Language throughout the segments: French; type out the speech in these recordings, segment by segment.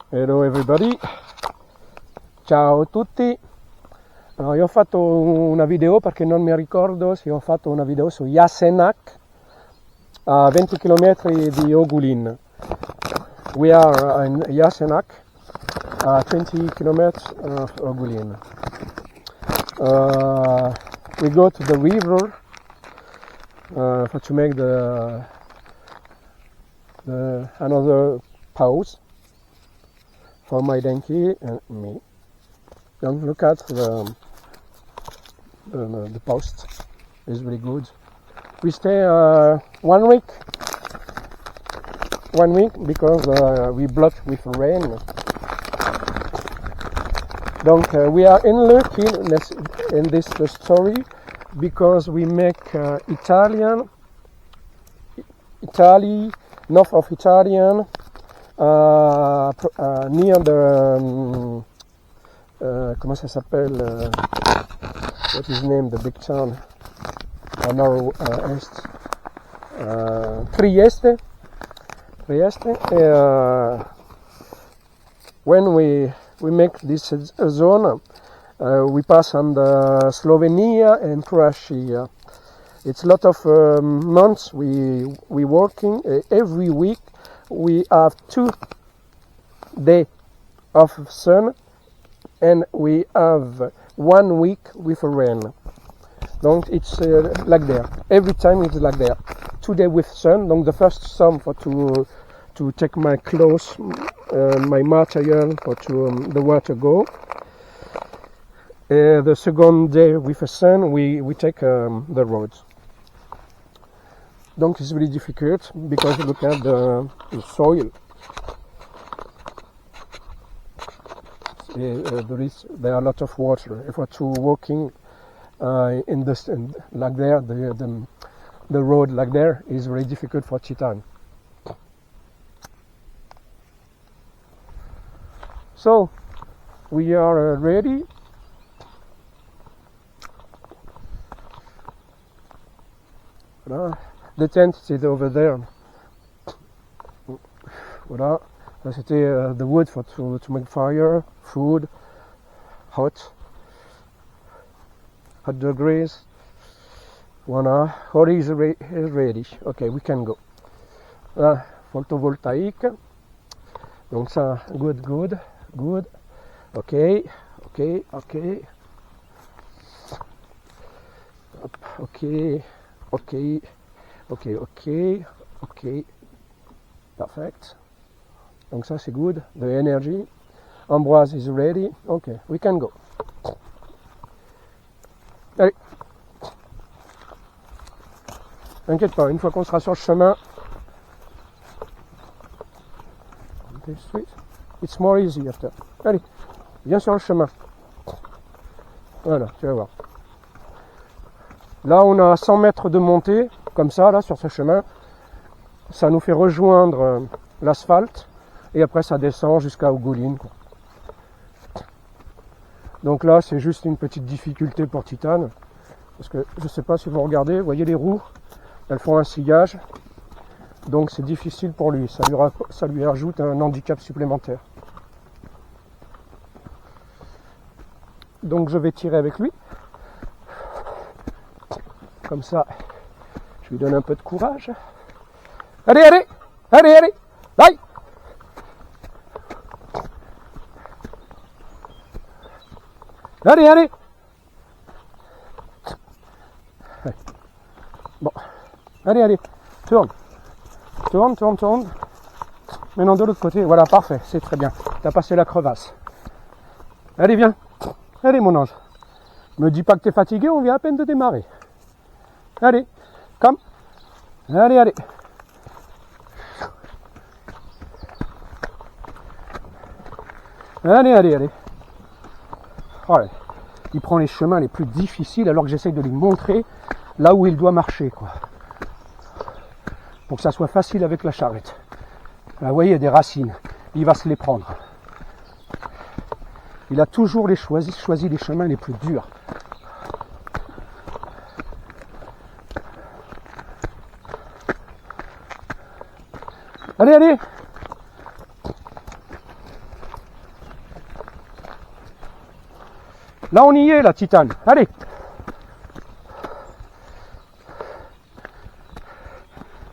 Hello everybody, ciao a tutti. Io ho fatto una video perché non mi ricordo se ho fatto una video su Jasenovac a 20 km di Ogulin. We are in Jasenovac, 20 km of Ogulin. We go to the river to make another pause for my donkey and me. Don't look at the post. It's really good. We stay 1 week. 1 week because we blocked with rain. Donc we are in luck in this story because we make Italy, north of Italian, near the comment ça s'appelle? What is named the big town? Nord-est. Trieste. When we make this zone, we pass on the Slovenia and Croatia. It's a lot of months we working. Every week we have 2 days of sun and we have 1 week with rain. Donc it's like there. Every time it's like there. 2 days with sun. Donc the first sun for to take my clothes, my material for the water go. The second day with the sun, we take the roads. Donc it's really difficult because look at the soil. There are a lot of water. If we're walking in this like there, the road like there is very difficult for Titan. So we are ready. Voilà. The tent is over there. Voilà. Ça c'était the wood to make fire, food, hot degrees. Voilà. All is ready. Okay, we can go. Photovoltaïque. Donc ça, good. Okay. Okay. Perfect. Donc ça c'est good. The energy. Ambroise is ready. Okay, we can go. Allez. T'inquiète pas, une fois qu'on sera sur le chemin, it's more easy after. Allez, viens sur le chemin. Voilà, tu vas voir. Là, on a 100 mètres de montée, comme ça, là, sur ce chemin. Ça nous fait rejoindre l'asphalte, et après ça descend jusqu'à Ogulin, quoi. Donc là, c'est juste une petite difficulté pour Titan, parce que je sais pas si vous regardez, vous voyez les roues, elles font un sillage, donc c'est difficile pour lui, ça lui ajoute un handicap supplémentaire. Donc je vais tirer avec lui, comme ça, je lui donne un peu de courage. Allez, aïe! Allez! Bon, allez, tourne. Maintenant de l'autre côté, voilà, parfait, c'est très bien. T'as passé la crevasse. Allez, viens. Allez, mon ange. Me dis pas que t'es fatigué, on vient à peine de démarrer. Allez, come. Allez. Allez. Oh, il prend les chemins les plus difficiles alors que j'essaye de lui montrer là où il doit marcher, quoi. Pour que ça soit facile avec la charrette. Là, vous voyez, il y a des racines. Il va se les prendre. Il a toujours choisi les chemins les plus durs. Allez, allez. Là, on y est, la Titane. Allez.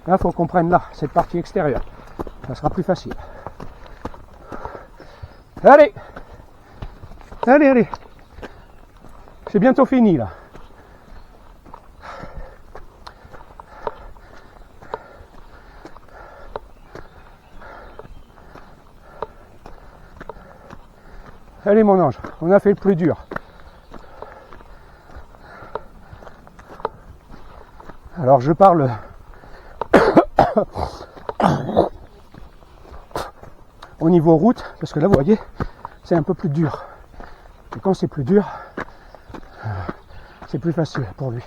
Là, il faut qu'on prenne là, cette partie extérieure. Ça sera plus facile. Allez. Allez, allez. C'est bientôt fini, là. Allez, mon ange, on a fait le plus dur. Alors, je parle au niveau route, parce que là, vous voyez, c'est un peu plus dur. Et quand c'est plus dur, c'est plus facile pour lui.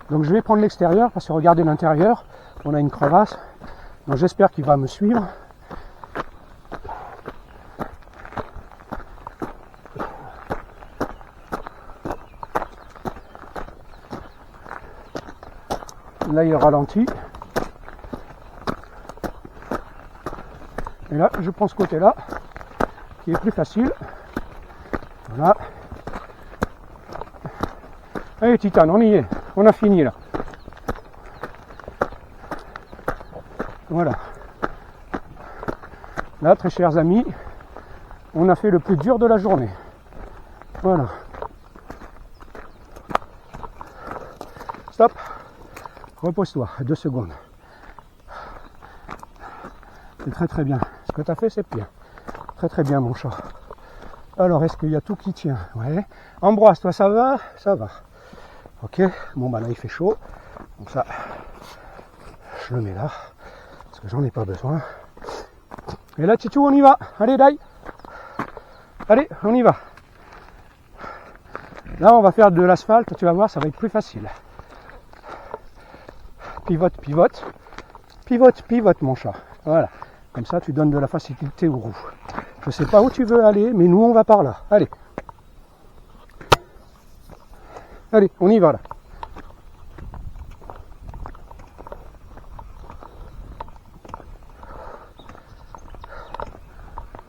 Donc, je vais prendre l'extérieur, parce que regardez l'intérieur, on a une crevasse. Donc, j'espère qu'il va me suivre. Là, il ralentit. Et là, je prends ce côté-là, qui est plus facile. Voilà. Allez, Titane, on y est. On a fini, là. Voilà. Là, très chers amis, on a fait le plus dur de la journée. Voilà. Stop. Repose-toi, 2 secondes. C'est très très bien. Ce que tu as fait, c'est bien. Très très bien, mon chat. Alors, est-ce qu'il y a tout qui tient? Ouais. Ambroise, toi, ça va? Ça va. Ok. Bon, bah là, il fait chaud. Donc ça, je le mets là. Parce que j'en ai pas besoin. Et là, Titou, on y va. Allez, Dai. Allez, on y va. Là, on va faire de l'asphalte. Tu vas voir, ça va être plus facile. Pivote, pivote. Pivote, pivote, mon chat. Voilà. Comme ça, tu donnes de la facilité aux roues. Je sais pas où tu veux aller, mais nous, on va par là. Allez. Allez, on y va, là.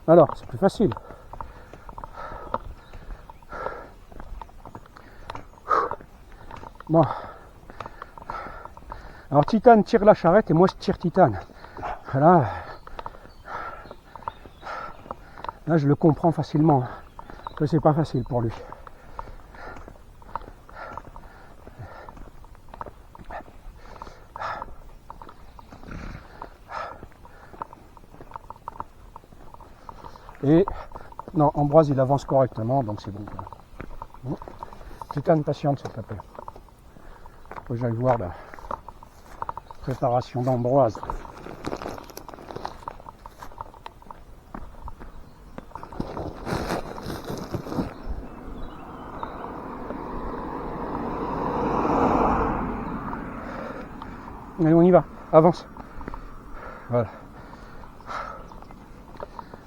Alors, c'est plus facile. Bon. Alors, Titane tire la charrette et moi, je tire Titane. Là, je le comprends facilement. Que c'est pas facile pour lui. Et non, Ambroise il avance correctement, donc c'est bon. Bon. Titane, patiente s'il te plaît. Faut que j'aille voir la préparation d'Ambroise. Allez, on y va, avance. Voilà.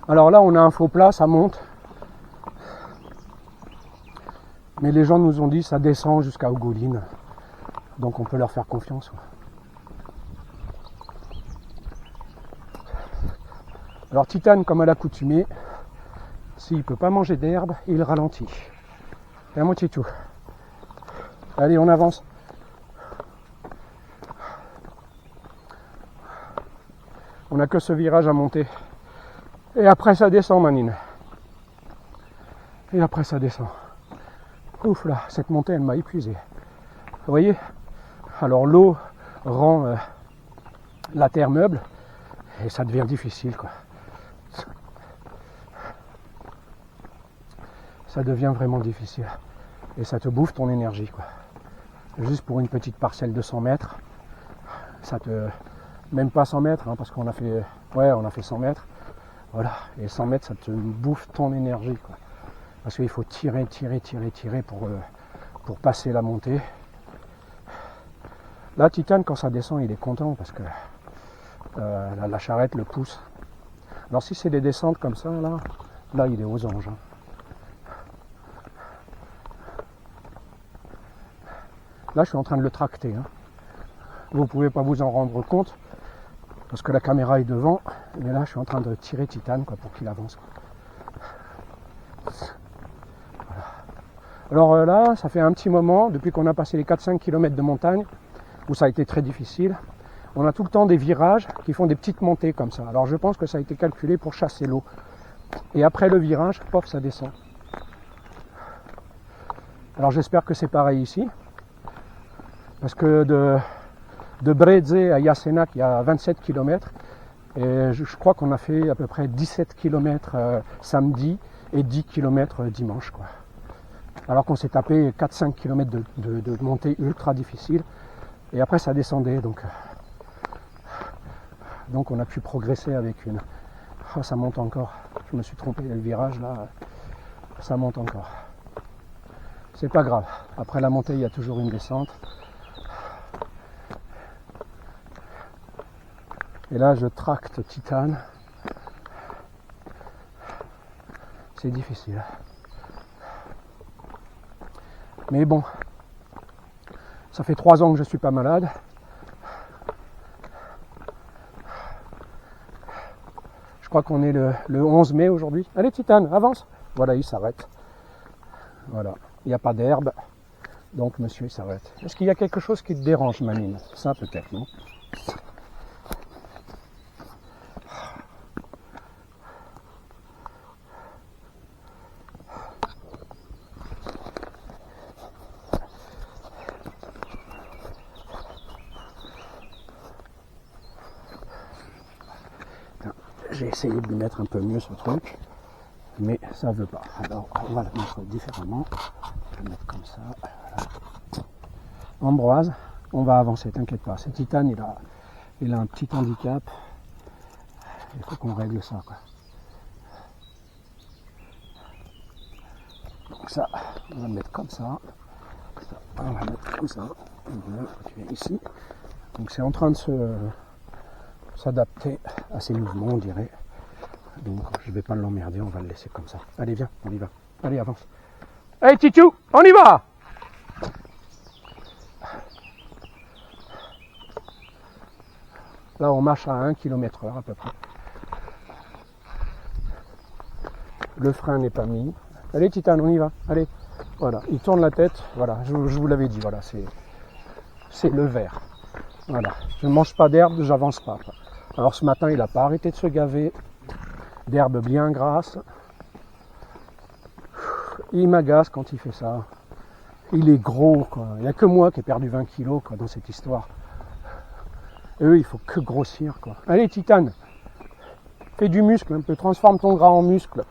Alors là, on a un faux plat, ça monte. Mais les gens nous ont dit ça descend jusqu'à Ogoline. Donc on peut leur faire confiance. Alors Titane, comme à l'accoutumée, s'il ne peut pas manger d'herbe, il ralentit. Et à moitié tout. Allez, on avance. On n'a que ce virage à monter. Et après ça descend, Manine. Et après ça descend. Ouf là, cette montée elle m'a épuisé. Vous voyez? Alors l'eau rend la terre meuble et ça devient difficile quoi. Ça devient vraiment difficile. Et ça te bouffe ton énergie quoi. Juste pour une petite parcelle de 100 mètres, ça te... Même pas 100 mètres, hein, parce qu'on a fait... Ouais, on a fait 100 mètres. Voilà, et 100 mètres, ça te bouffe ton énergie, quoi. Parce qu'il faut tirer pour passer la montée. Là, Titane, quand ça descend, il est content parce que la charrette le pousse. Alors si c'est des descentes comme ça, là il est aux anges. Hein. Là, je suis en train de le tracter. Hein. Vous ne pouvez pas vous en rendre compte parce que la caméra est devant. Mais là, je suis en train de tirer Titane quoi, pour qu'il avance. Quoi. Voilà. Alors là, ça fait un petit moment, depuis qu'on a passé les 4-5 km de montagne, où ça a été très difficile, on a tout le temps des virages qui font des petites montées comme ça. Alors je pense que ça a été calculé pour chasser l'eau. Et après le virage, paf, ça descend. Alors j'espère que c'est pareil ici. Parce que de Breze à Jasenac, il y a 27 km. Et je crois qu'on a fait à peu près 17 km samedi et 10 km dimanche, quoi. Alors qu'on s'est tapé 4-5 km de montée ultra difficile. Et après ça descendait, donc on a pu progresser avec une. Oh, ça monte encore. Je me suis trompé, le virage là, ça monte encore. C'est pas grave. Après la montée, il y a toujours une descente. Et là, je tracte Titane. C'est difficile. Mais bon, ça fait 3 ans que je suis pas malade. Je crois qu'on est le 11 mai aujourd'hui. Allez Titane, avance. Voilà, il s'arrête. Voilà, il n'y a pas d'herbe. Donc monsieur, il s'arrête. Est-ce qu'il y a quelque chose qui te dérange, Manine? Ça peut-être, non? J'ai essayé de lui mettre un peu mieux ce truc, mais ça veut pas. Alors on va le mettre différemment. Je vais le mettre comme ça. Voilà. Ambroise, on va avancer, t'inquiète pas. C'est Titane, il a un petit handicap. Il faut qu'on règle ça, quoi. Donc ça, on va le mettre comme ça. On va le mettre comme ça. Voilà, tu viens ici. Donc c'est en train de s'adapter à ses mouvements, on dirait. Donc je vais pas l'emmerder, on va le laisser comme ça. Allez, viens, on y va. Allez, avance. Hey Titou, on y va! Là, on marche à 1 km/h à peu près. Le frein n'est pas mis. Allez Titane, on y va. Allez. Voilà, il tourne la tête. Voilà, je vous l'avais dit, voilà, c'est le vert. Voilà, je ne mange pas d'herbe, j'avance pas. Alors ce matin, il n'a pas arrêté de se gaver d'herbe bien grasse. Il m'agace quand il fait ça. Il est gros, quoi. Il n'y a que moi qui ai perdu 20 kilos, quoi, dans cette histoire. Et eux, il faut que grossir, quoi. Allez, Titane, fais du muscle un peu, transforme ton gras en muscle.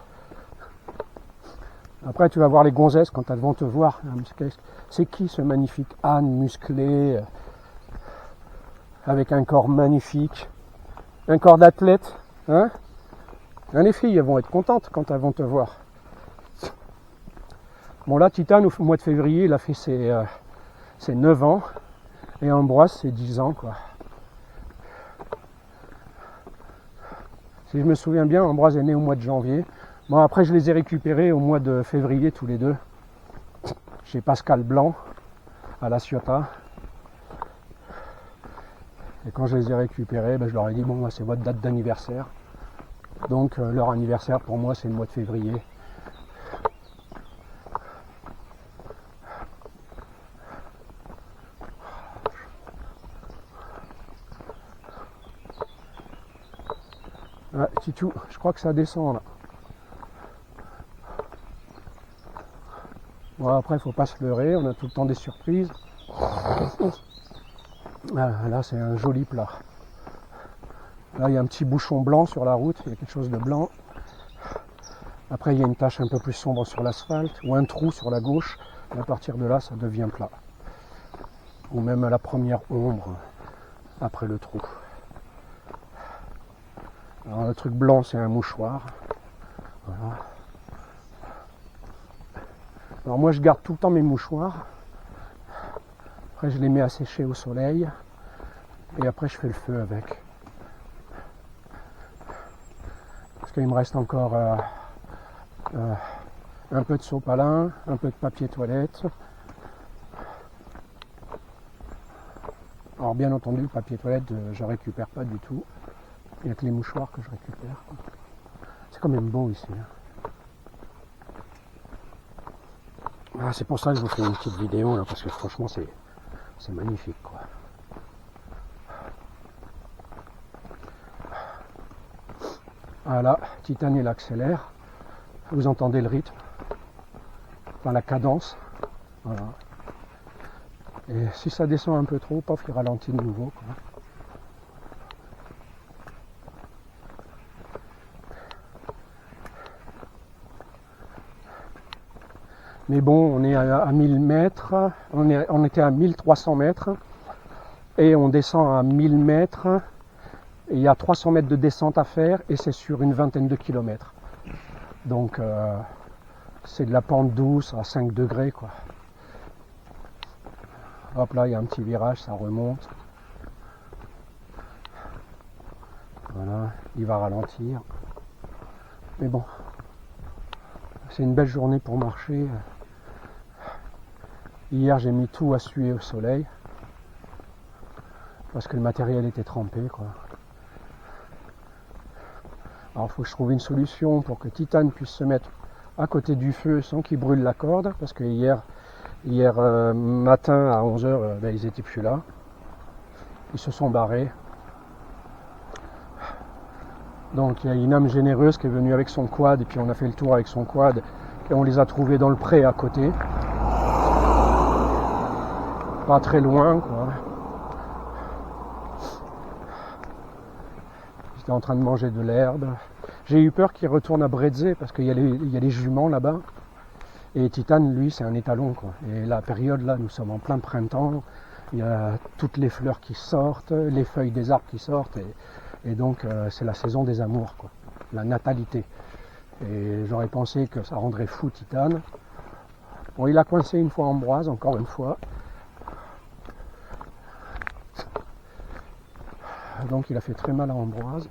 Après, tu vas voir les gonzesses quand elles vont te voir. C'est qui ce magnifique âne musclé, avec un corps magnifique, un corps d'athlète, hein? Les filles, elles vont être contentes quand elles vont te voir. Bon là, Titane, au mois de février, il a fait ses 9 ans, et Ambroise, ses 10 ans, quoi. Si je me souviens bien, Ambroise est né au mois de janvier. Bon, après, je les ai récupérés au mois de février, tous les deux, chez Pascal Blanc, à La Ciotat. Et quand je les ai récupérés, je leur ai dit, bon, c'est votre date d'anniversaire. Donc, leur anniversaire, pour moi, c'est le mois de février. Ah, Titou, je crois que ça descend, là. Bon, après, il ne faut pas se leurrer, on a tout le temps des surprises. Ah, là, c'est un joli plat. Là, il y a un petit bouchon blanc sur la route, il y a quelque chose de blanc. Après, il y a une tache un peu plus sombre sur l'asphalte, ou un trou sur la gauche. Et à partir de là, ça devient plat. Ou même à la première ombre, après le trou. Alors, le truc blanc, c'est un mouchoir. Voilà. Alors moi je garde tout le temps mes mouchoirs, après je les mets à sécher au soleil et après je fais le feu avec. Parce qu'il me reste encore un peu de sopalin, un peu de papier toilette. Alors bien entendu le papier toilette je récupère pas du tout, il n'y a que les mouchoirs que je récupère. C'est quand même beau ici. Ah, c'est pour ça que je vous fais une petite vidéo là, parce que franchement c'est magnifique quoi. Voilà, Titane il accélère, vous entendez le rythme, enfin la cadence, voilà. Et si ça descend un peu trop, paf, il ralentit de nouveau quoi. Mais bon, on est à 1000 mètres, on était à 1300 mètres, et on descend à 1000 mètres, et il y a 300 mètres de descente à faire, et c'est sur une vingtaine de kilomètres. Donc, c'est de la pente douce à 5 degrés, quoi. Hop là, il y a un petit virage, ça remonte. Voilà, il va ralentir. Mais bon, c'est une belle journée pour marcher. Hier, j'ai mis tout à suer au soleil parce que le matériel était trempé, quoi. Alors, il faut que je trouve une solution pour que Titane puisse se mettre à côté du feu sans qu'il brûle la corde, parce que hier matin à 11h, ben, ils n'étaient plus là. Ils se sont barrés. Donc, il y a une âme généreuse qui est venue avec son quad, et puis on a fait le tour avec son quad, et on les a trouvés dans le pré à côté. Pas très loin, quoi. J'étais en train de manger de l'herbe. J'ai eu peur qu'il retourne à Brezze parce qu'il y a les juments là-bas. Et Titane, lui, c'est un étalon, quoi. Et la période là, nous sommes en plein printemps. Il y a toutes les fleurs qui sortent, les feuilles des arbres qui sortent. Et donc, c'est la saison des amours, quoi. La natalité. Et j'aurais pensé que ça rendrait fou Titane. Bon, il a coincé une fois Ambroise, encore une fois. Donc il a fait très mal à Ambroise.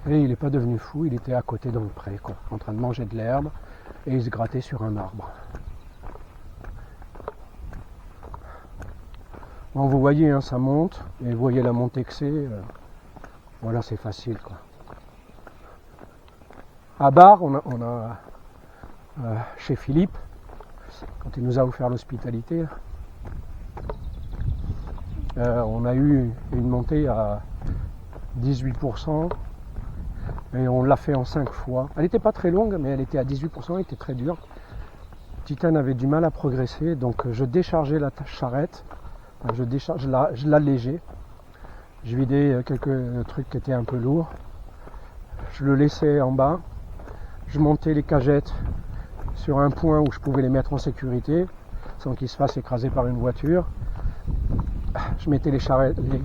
Et il n'est pas devenu fou, il était à côté dans le pré, quoi, en train de manger de l'herbe et il se grattait sur un arbre. Bon, vous voyez, hein, ça monte, et vous voyez la montée que c'est. Voilà, c'est facile, quoi. À Bar, on a chez Philippe, quand il nous a offert l'hospitalité, on a eu une montée à 18%, et on l'a fait en 5 fois. Elle n'était pas très longue, mais elle était à 18%, elle était très dure. Titane avait du mal à progresser, donc je déchargeais la charrette, je l'allégeais, je vidais quelques trucs qui étaient un peu lourds, je le laissais en bas, je montais les cagettes sur un point où je pouvais les mettre en sécurité sans qu'ils se fassent écraser par une voiture. Je mettais les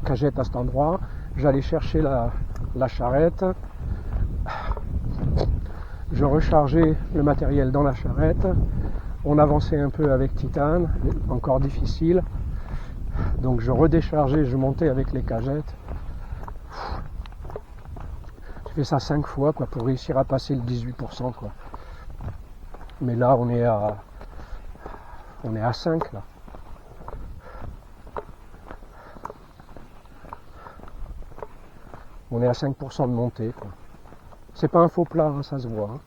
cagettes à cet endroit, j'allais chercher la charrette, je rechargeais le matériel dans la charrette, on avançait un peu avec Titane, encore difficile, donc je redéchargeais, je montais avec les cagettes. J'ai fait ça 5 fois, quoi, pour réussir à passer le 18%, quoi. Mais là on est à 5 là. On est à 5% de montée, quoi. C'est pas un faux plat, hein, ça se voit. Hein.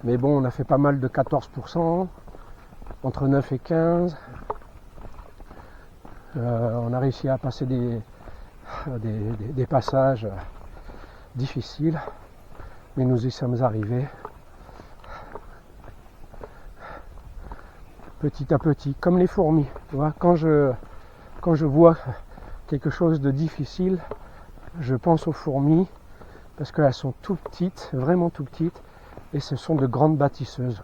Mais bon, on a fait pas mal de 14%, entre 9 et 15. On a réussi à passer des passages difficiles, mais nous y sommes arrivés. Petit à petit, comme les fourmis. Tu vois, quand je vois quelque chose de difficile, je pense aux fourmis, parce qu'elles sont tout petites, vraiment tout petites, et ce sont de grandes bâtisseuses.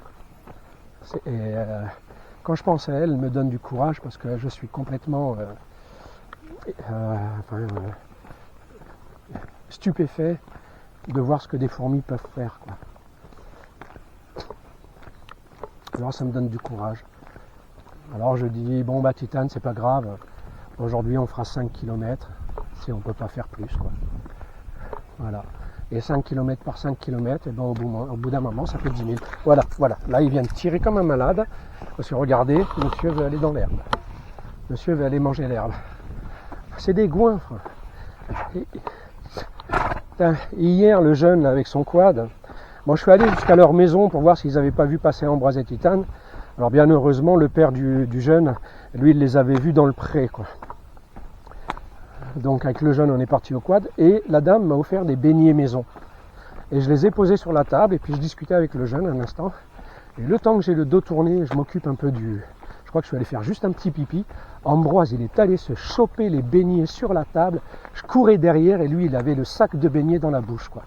Quand je pense à elles, elles me donnent du courage, parce que je suis complètement stupéfait de voir ce que des fourmis peuvent faire, quoi. Alors ça me donne du courage. Alors je dis, bon bah Titane, c'est pas grave, aujourd'hui on fera 5 km, si on peut pas faire plus, quoi. Voilà. et 5 km par 5 km, et ben au bout d'un moment, ça fait 10 000. Voilà, voilà. Là, il vient de tirer comme un malade, parce que regardez, monsieur veut aller dans l'herbe. Monsieur veut aller manger l'herbe. C'est des goinfres. Hier, le jeune, là, avec son quad, moi, je suis allé jusqu'à leur maison pour voir s'ils n'avaient pas vu passer Ambroise et Titane. Alors, bien heureusement, le père du jeune, lui, il les avait vus dans le pré, quoi. Donc, avec le jeune, on est parti au quad, et la dame m'a offert des beignets maison. Et je les ai posés sur la table, et puis je discutais avec le jeune un instant. Et le temps que j'ai le dos tourné, je m'occupe un peu du... Je crois que je suis allé faire juste un petit pipi. Ambroise, il est allé se choper les beignets sur la table. Je courais derrière, et lui, il avait le sac de beignets dans la bouche, quoi.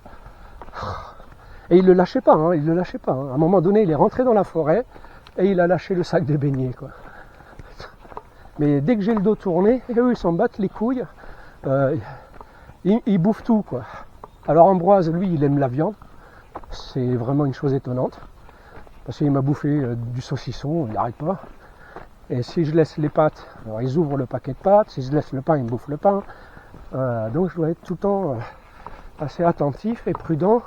Et il le lâchait pas, hein, il le lâchait pas. Hein. À un moment donné, il est rentré dans la forêt, et il a lâché le sac de beignets, quoi. Mais dès que j'ai le dos tourné, eux, ils s'en battent les couilles. Ils bouffent tout, quoi. Alors Ambroise, lui, il aime la viande. C'est vraiment une chose étonnante. Parce qu'il m'a bouffé du saucisson, il n'arrête pas. Et si je laisse les pâtes, alors ils ouvrent le paquet de pâtes. Si je laisse le pain, ils me bouffent le pain. Donc je dois être tout le temps assez attentif et prudent.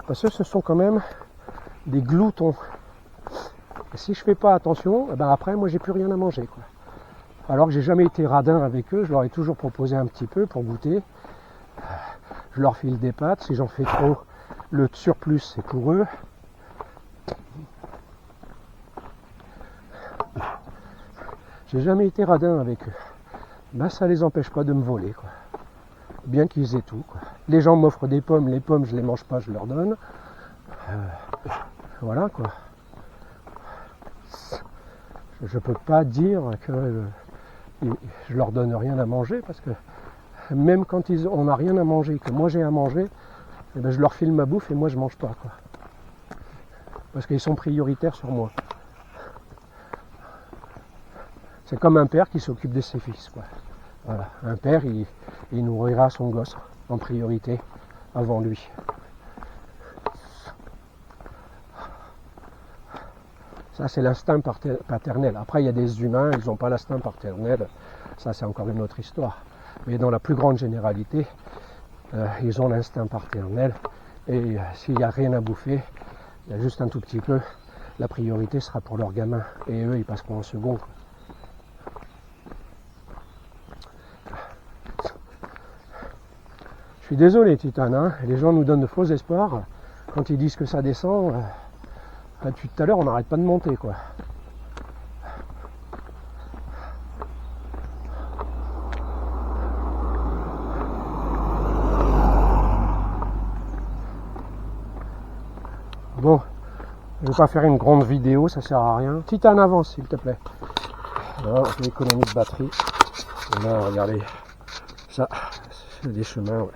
Parce que ce sont quand même des gloutons. Et si je fais pas attention, ben après, moi, j'ai plus rien à manger, quoi. Alors que j'ai jamais été radin avec eux, je leur ai toujours proposé un petit peu pour goûter. Je leur file des pâtes, si j'en fais trop, le surplus c'est pour eux. J'ai jamais été radin avec eux. Ben ça les empêche pas de me voler, quoi. Bien qu'ils aient tout, quoi. Les gens m'offrent des pommes, les pommes je les mange pas, je leur donne. Voilà, quoi. Je peux pas dire que je leur donne rien à manger, parce que même quand on n'a rien à manger, que moi j'ai à manger, eh ben je leur file ma bouffe et moi je mange pas, quoi. Parce qu'ils sont prioritaires sur moi. C'est comme un père qui s'occupe de ses fils, quoi. Voilà. Un père, il nourrira son gosse en priorité avant lui. Ça, c'est l'instinct paternel. Après, il y a des humains, ils n'ont pas l'instinct paternel. Ça, c'est encore une autre histoire. Mais dans la plus grande généralité, ils ont l'instinct paternel. Et s'il n'y a rien à bouffer, il y a juste un tout petit peu, la priorité sera pour leurs gamins. Et eux, ils passeront en second. Je suis désolé, Titane, hein, les gens nous donnent de faux espoirs. Quand ils disent que ça descend... Depuis tout à l'heure, on n'arrête pas de monter, quoi. Bon, je ne vais pas faire une grande vidéo, ça sert à rien. Titane, avance, s'il te plaît. Alors, l'économie de batterie. Et là, regardez, ça, c'est des chemins, ouais.